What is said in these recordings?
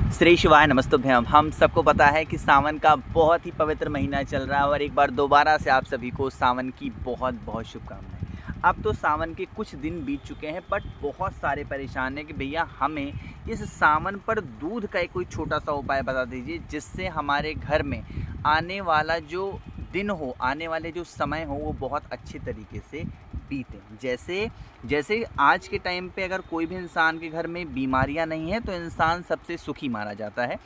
श्री शिवाय नमस्तुभ्यम। हम सबको पता है कि सावन का बहुत ही पवित्र महीना चल रहा है और एक बार दोबारा से आप सभी को सावन की बहुत बहुत शुभकामनाएं। अब तो सावन के कुछ दिन बीत चुके हैं बट बहुत सारे परेशान हैं कि भैया हमें इस सावन पर दूध का एक कोई छोटा सा उपाय बता दीजिए जिससे हमारे घर में आने वाला जो दिन हो, आने वाले जो समय हो वो बहुत अच्छे तरीके से बीते। जैसे आज के टाइम पे अगर कोई भी इंसान के घर में बीमारियां नहीं है तो इंसान सबसे सुखी माना जाता है।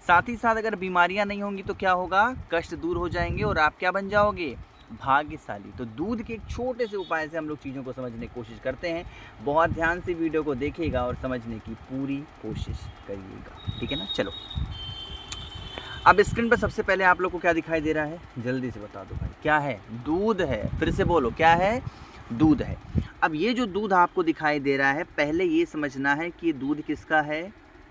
साथ ही साथ अगर बीमारियां नहीं होंगी तो क्या होगा, कष्ट दूर हो जाएंगे और आप क्या बन जाओगे, भाग्यशाली। तो दूध के एक छोटे से उपाय से हम लोग चीज़ों को समझने की कोशिश करते हैं। बहुत ध्यान से वीडियो को देखिएगा और समझने की पूरी कोशिश करिएगा, ठीक है ना। चलो, अब स्क्रीन पर सबसे पहले आप लोग को क्या दिखाई दे रहा है, जल्दी से बता दो भाई। क्या है? दूध है। फिर से बोलो, क्या है? दूध है। अब ये जो दूध आपको दिखाई दे रहा है, पहले ये समझना है कि दूध किसका है,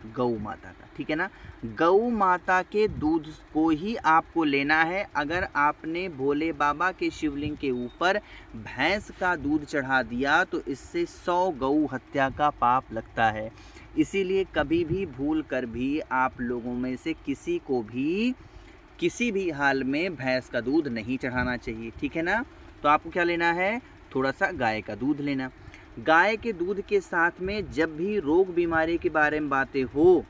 गौ माता का, ठीक है ना। गौ माता के दूध को ही आपको लेना है। अगर आपने भोले बाबा के शिवलिंग के ऊपर भैंस का दूध चढ़ा दिया तो इससे 100 गौ हत्या का पाप लगता है। इसीलिए कभी भी भूल कर भी आप लोगों में से किसी को भी किसी भी हाल में भैंस का दूध नहीं चढ़ाना चाहिए, ठीक है ना। तो आपको क्या लेना है, थोड़ा सा गाय का दूध लेना। गाय के दूध के साथ में जब भी रोग बीमारी के बारे में बातें हो,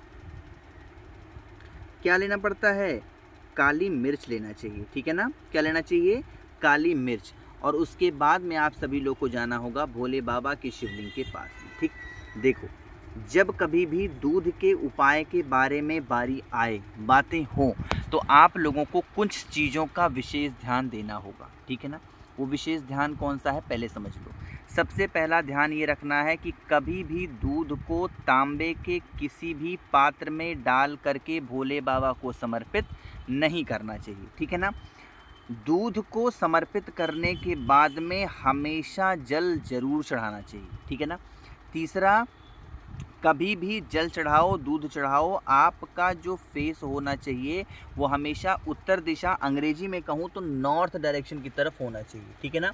क्या लेना पड़ता है, काली मिर्च लेना चाहिए, ठीक है ना। क्या लेना चाहिए, काली मिर्च। और उसके बाद में आप सभी लोग को जाना होगा भोले बाबा के शिवलिंग के पास में, ठीक। देखो, जब कभी भी दूध के उपाय के बारे में बारी आए, बातें हों, तो आप लोगों को कुछ चीज़ों का विशेष ध्यान देना होगा, ठीक है ना। वो विशेष ध्यान कौन सा है, पहले समझ लो। सबसे पहला ध्यान ये रखना है कि कभी भी दूध को तांबे के किसी भी पात्र में डाल करके भोले बाबा को समर्पित नहीं करना चाहिए, ठीक है ना। दूध को समर्पित करने के बाद में हमेशा जल जरूर चढ़ाना चाहिए, ठीक है ना। तीसरा, कभी भी जल चढ़ाओ, दूध चढ़ाओ, आपका जो फेस होना चाहिए वो हमेशा उत्तर दिशा, अंग्रेजी में कहूँ तो नॉर्थ डायरेक्शन की तरफ होना चाहिए, ठीक है ना।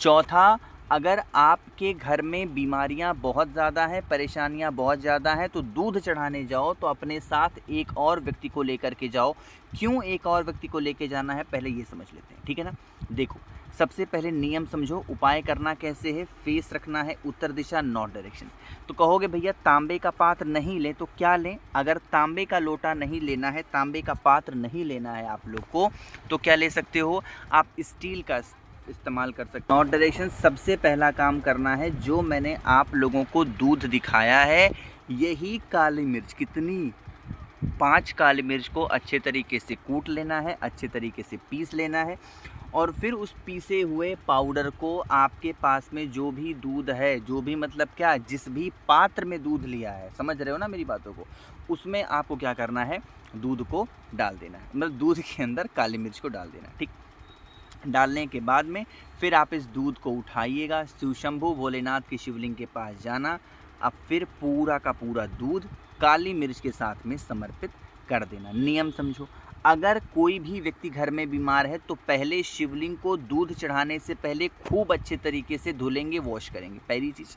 चौथा, अगर आपके घर में बीमारियां बहुत ज़्यादा हैं, परेशानियां बहुत ज़्यादा हैं, तो दूध चढ़ाने जाओ तो अपने साथ एक और व्यक्ति को लेकर के जाओ। क्यों एक और व्यक्ति को लेके जाना है, पहले ये समझ लेते हैं, ठीक है ना। देखो, सबसे पहले नियम समझो, उपाय करना कैसे है। फेस रखना है उत्तर दिशा, नॉर्थ डायरेक्शन। तो कहोगे भैया तांबे का पात्र नहीं लें तो क्या लें। अगर तांबे का लोटा नहीं लेना है, तांबे का पात्र नहीं लेना है आप लोग को, तो क्या ले सकते हो, आप स्टील का इस्तेमाल कर सकते हो। नॉर्थ डायरेक्शन सबसे पहला काम करना है, जो मैंने आप लोगों को दूध दिखाया है, यही काली मिर्च, कितनी, 5 काली मिर्च को अच्छे तरीके से कूट लेना है, अच्छे तरीके से पीस लेना है। और फिर उस पीसे हुए पाउडर को आपके पास में जो भी दूध है, जो भी मतलब क्या, जिस भी पात्र में दूध लिया है, समझ रहे हो ना मेरी बातों को, उसमें आपको क्या करना है, दूध को डाल देना है। मतलब दूध के अंदर काली मिर्च को डाल देना है, ठीक। डालने के बाद में फिर आप इस दूध को उठाइएगा, शिवशंभु भोलेनाथ के शिवलिंग के पास जाना। अब फिर पूरा का पूरा दूध काली मिर्च के साथ में समर्पित कर देना। नियम समझो, अगर कोई भी व्यक्ति घर में बीमार है तो पहले शिवलिंग को दूध चढ़ाने से पहले खूब अच्छे तरीके से धुलेंगे, वॉश करेंगे, पहली चीज़।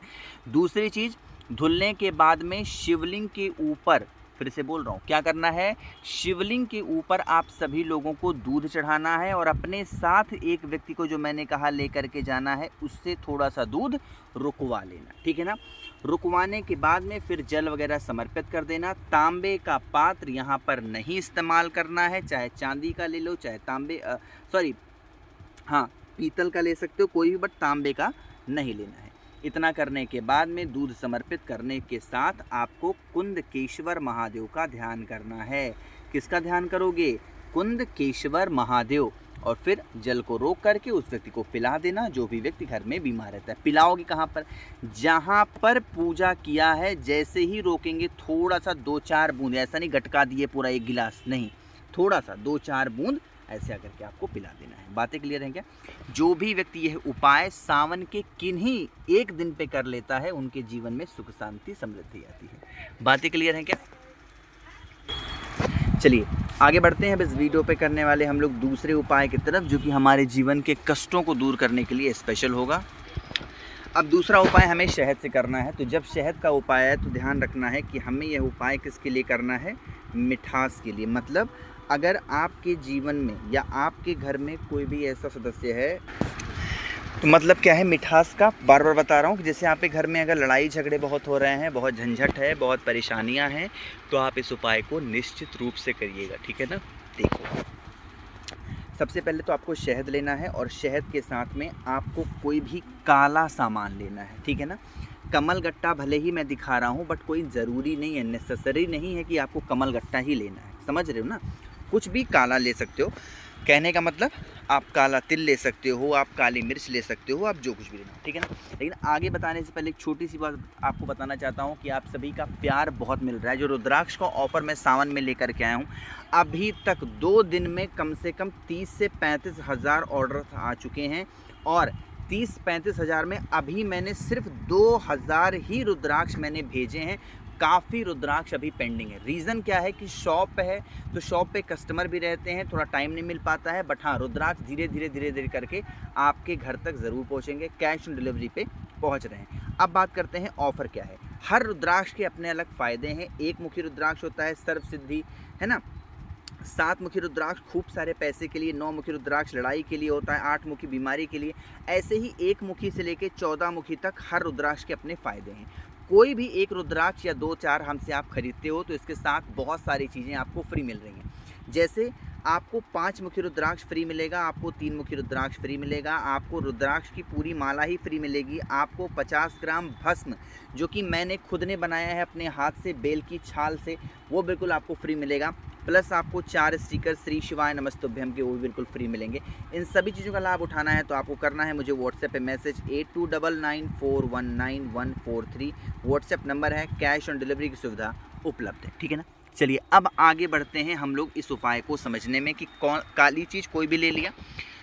दूसरी चीज़, धुलने के बाद में शिवलिंग के ऊपर, फिर से बोल रहा हूँ, क्या करना है, शिवलिंग के ऊपर आप सभी लोगों को दूध चढ़ाना है और अपने साथ एक व्यक्ति को, जो मैंने कहा, लेकर के जाना है, उससे थोड़ा सा दूध रुकवा लेना, ठीक है ना। रुकवाने के बाद में फिर जल वगैरह समर्पित कर देना। तांबे का पात्र यहाँ पर नहीं इस्तेमाल करना है, चाहे चांदी का ले लो, चाहे पीतल का ले सकते हो, कोई भी, बट तांबे का नहीं लेना है। इतना करने के बाद में दूध समर्पित करने के साथ आपको कुंदकेश्वर महादेव का ध्यान करना है। किसका ध्यान करोगे, कुंदकेश्वर महादेव। और फिर जल को रोक करके उस व्यक्ति को पिला देना, जो भी व्यक्ति घर में बीमार रहता है। पिलाओगे कहाँ पर, जहाँ पर पूजा किया है, जैसे ही रोकेंगे थोड़ा सा 2-4 बूंद, ऐसा नहीं गटका दिए पूरा 1 गिलास, नहीं, थोड़ा सा 2-4 बूंद ऐसे आकर के आपको पिला देना है। बातें क्लियर हैं क्या। जो भी व्यक्ति यह उपाय सावन के किन्हीं एक दिन पे कर लेता है, उनके जीवन में सुख शांति समृद्धि आती है। बातें क्लियर हैं क्या। चलिए आगे बढ़ते हैं। अब इस वीडियो पे करने वाले हम लोग दूसरे उपाय की तरफ, जो कि हमारे जीवन के कष्टों को दूर करने के लिए स्पेशल होगा। अब दूसरा उपाय हमें शहद से करना है। तो जब शहद का उपाय है तो ध्यान रखना है कि हमें यह उपाय किसके लिए करना है, मिठास के लिए। मतलब अगर आपके जीवन में या आपके घर में कोई भी ऐसा सदस्य है, तो मतलब क्या है, मिठास का बार बार बता रहा हूँ कि जैसे आपके घर में अगर लड़ाई झगड़े बहुत हो रहे हैं, बहुत झंझट है, बहुत परेशानियाँ हैं, तो आप इस उपाय को निश्चित रूप से करिएगा, ठीक है ना। देखो, सबसे पहले तो आपको शहद लेना है और शहद के साथ में आपको कोई भी काला सामान लेना है, ठीक है ना। कमल गट्टा भले ही मैं दिखा रहा हूँ, बट कोई ज़रूरी नहीं है, नेसेसरी नहीं है कि आपको कमल गट्टा ही लेना है, समझ रहे हो ना। कुछ भी काला ले सकते हो, कहने का मतलब आप काला तिल ले सकते हो, आप काली मिर्च ले सकते हो, आप जो कुछ भी लेना, ठीक है ना। लेकिन आगे बताने से पहले एक छोटी सी बात आपको बताना चाहता हूँ कि आप सभी का प्यार बहुत मिल रहा है। जो रुद्राक्ष का ऑफ़र मैं सावन में लेकर के आया हूँ, अभी तक 2 दिन में कम से कम 30 से 35 हज़ार ऑर्डर आ चुके हैं और 30-35 हज़ार में अभी मैंने सिर्फ 2000 ही रुद्राक्ष मैंने भेजे हैं। काफ़ी रुद्राक्ष अभी पेंडिंग है। रीज़न क्या है कि शॉप है, तो शॉप पे कस्टमर भी रहते हैं, थोड़ा टाइम नहीं मिल पाता है। बट हाँ, रुद्राक्ष धीरे धीरे करके आपके घर तक ज़रूर पहुँचेंगे, कैश ऑन डिलीवरी पे पहुँच रहे हैं। अब बात करते हैं ऑफ़र क्या है। हर रुद्राक्ष के अपने अलग फ़ायदे हैं। एक मुखी रुद्राक्ष होता है सर्व सिद्धि, है ना। 7 मुखी रुद्राक्ष खूब सारे पैसे के लिए, 9 मुखी रुद्राक्ष लड़ाई के लिए होता है, 8 मुखी बीमारी के लिए। ऐसे ही 1 मुखी से लेके 14 मुखी तक हर रुद्राक्ष के अपने फ़ायदे हैं। कोई भी एक रुद्राक्ष या 2-4 हमसे आप खरीदते हो तो इसके साथ बहुत सारी चीज़ें आपको फ्री मिल रही हैं। जैसे आपको 5 मुखी रुद्राक्ष फ्री मिलेगा, आपको 3 मुखी रुद्राक्ष फ्री मिलेगा, आपको रुद्राक्ष की पूरी माला ही फ्री मिलेगी, आपको 50 ग्राम भस्म जो कि मैंने खुद ने बनाया है अपने हाथ से बेल की छाल से, वो बिल्कुल आपको फ्री मिलेगा। प्लस आपको 4 स्टिकर श्री शिवाय नमस्तुभ्यम के वो भी बिल्कुल फ्री मिलेंगे। इन सभी चीज़ों का लाभ उठाना है तो आपको करना है मुझे व्हाट्सएप पे मैसेज 8299419143 व्हाट्सएप नंबर है। कैश ऑन डिलीवरी की सुविधा उपलब्ध है, ठीक है ना। चलिए अब आगे बढ़ते हैं हम लोग इस उपाय को समझने में कि काली चीज़ कोई भी ले लिया,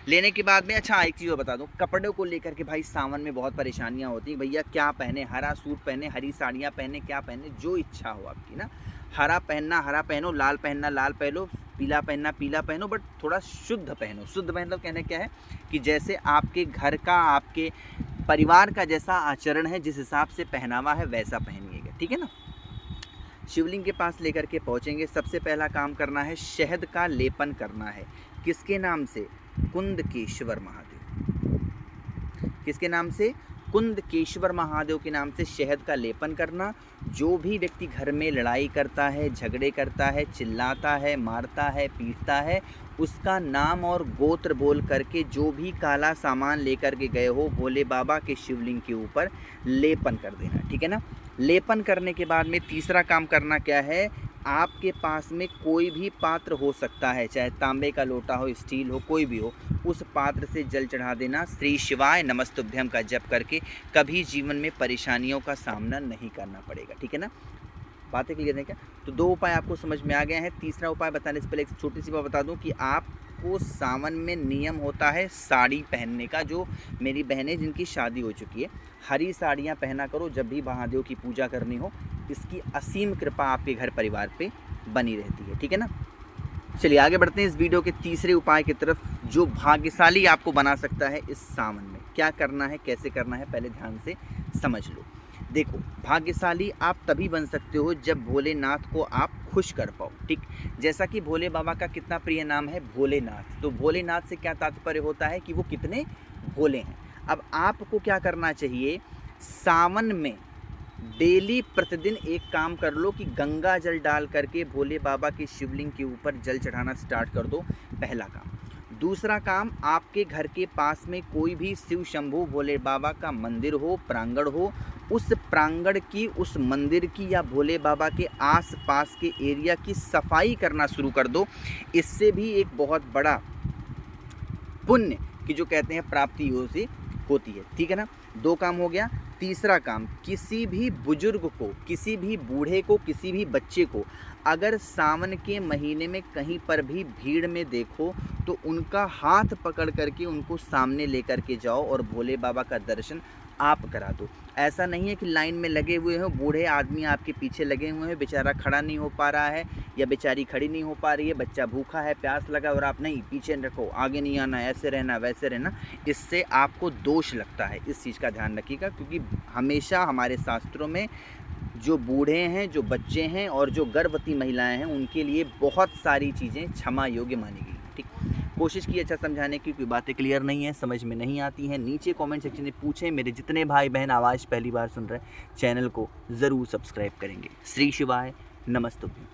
लेने के बाद में अच्छा एक चीज़ बता दूं, कपड़ों को लेकर के भाई सावन में बहुत परेशानियां होती हैं। भैया क्या पहने, हरा सूट पहने, हरी साड़ियां पहने, क्या पहने, जो इच्छा हो आपकी ना। हरा पहनना हरा पहनो, लाल पहनना लाल पहनो, पीला पहनना पीला पहनो, बट थोड़ा शुद्ध पहनो। शुद्ध मतलब कहने क्या है कि जैसे आपके घर का, आपके परिवार का जैसा आचरण है, जिस हिसाब से पहनावा है वैसा पहनिएगा, ठीक है ना। शिवलिंग के पास लेकर के पहुँचेंगे, सबसे पहला काम करना है शहद का लेपन करना है। किसके नाम से? कुंदकेश्वर महादेव। किसके नाम से? कुंदकेश्वर महादेव के नाम से शहद का लेपन करना। जो भी व्यक्ति घर में लड़ाई करता है, झगड़े करता है, चिल्लाता है, मारता है, पीटता है, उसका नाम और गोत्र बोल करके जो भी काला सामान लेकर के गए हो, भोले बाबा के शिवलिंग के ऊपर लेपन कर देना, ठीक है ना। लेपन करने के बाद में तीसरा काम करना क्या है, आपके पास में कोई भी पात्र हो सकता है, चाहे तांबे का लोटा हो, स्टील हो, कोई भी हो, उस पात्र से जल चढ़ा देना। श्री शिवाय नमस्तुभ्यम का जप करके कभी जीवन में परेशानियों का सामना नहीं करना पड़ेगा, ठीक है ना। बातें क्लियर है क्या? तो 2 उपाय आपको समझ में आ गए हैं। तीसरा उपाय बताने से पहले एक छोटी सी बात बता दूं कि आपको सावन में नियम होता है साड़ी पहनने का। जो मेरी बहनें जिनकी शादी हो चुकी है, हरी साड़ियां पहना करो जब भी महादेव की पूजा करनी हो। इसकी असीम कृपा आपके घर परिवार पे बनी रहती है, ठीक है ना। चलिए आगे बढ़ते हैं इस वीडियो के तीसरे उपाय की तरफ, जो भाग्यशाली आपको बना सकता है इस सावन में। क्या करना है, कैसे करना है, पहले ध्यान से समझ लो। देखो, भाग्यशाली आप तभी बन सकते हो जब भोलेनाथ को आप खुश कर पाओ, ठीक। जैसा कि भोले बाबा का कितना प्रिय नाम है, भोलेनाथ। तो भोलेनाथ से क्या तात्पर्य होता है कि वो कितने भोले हैं। अब आपको क्या करना चाहिए, सावन में डेली प्रतिदिन एक काम कर लो कि गंगा जल डाल करके भोले बाबा के शिवलिंग के ऊपर जल चढ़ाना स्टार्ट कर दो, पहला काम। दूसरा काम, आपके घर के पास में कोई भी शिव शंभू भोले बाबा का मंदिर हो, प्रांगण हो, उस प्रांगण की, उस मंदिर की या भोले बाबा के आसपास के एरिया की सफाई करना शुरू कर दो। इससे भी एक बहुत बड़ा पुण्य की जो कहते हैं प्राप्ति होती है, ठीक है ना। 2 काम हो गया। तीसरा काम, किसी भी बुजुर्ग को, किसी भी बूढ़े को, किसी भी बच्चे को अगर सावन के महीने में कहीं पर भी भीड़ में देखो तो उनका हाथ पकड़ करके उनको सामने लेकर के जाओ और भोले बाबा का दर्शन आप करा दो। ऐसा नहीं है कि लाइन में लगे हुए हो, बूढ़े आदमी आपके पीछे लगे हुए हैं, बेचारा खड़ा नहीं हो पा रहा है या बेचारी खड़ी नहीं हो पा रही है, बच्चा भूखा है, प्यास लगा और आप नहीं, पीछे रखो, आगे नहीं आना, ऐसे रहना, वैसे रहना, इससे आपको दोष लगता है। इस चीज़ का ध्यान रखिएगा, क्योंकि हमेशा हमारे शास्त्रों में जो बूढ़े हैं, जो बच्चे हैं और जो गर्भवती महिलाएं हैं, उनके लिए बहुत सारी चीज़ें क्षमा योग्य मानी गई। ठीक, कोशिश की अच्छा समझाने की, कोई बातें क्लियर नहीं है, समझ में नहीं आती हैं, नीचे कमेंट सेक्शन में पूछें। मेरे जितने भाई बहन आवाज़ पहली बार सुन रहे हैं, चैनल को ज़रूर सब्सक्राइब करेंगे। श्री शिवाय नमस्तुभ्यं।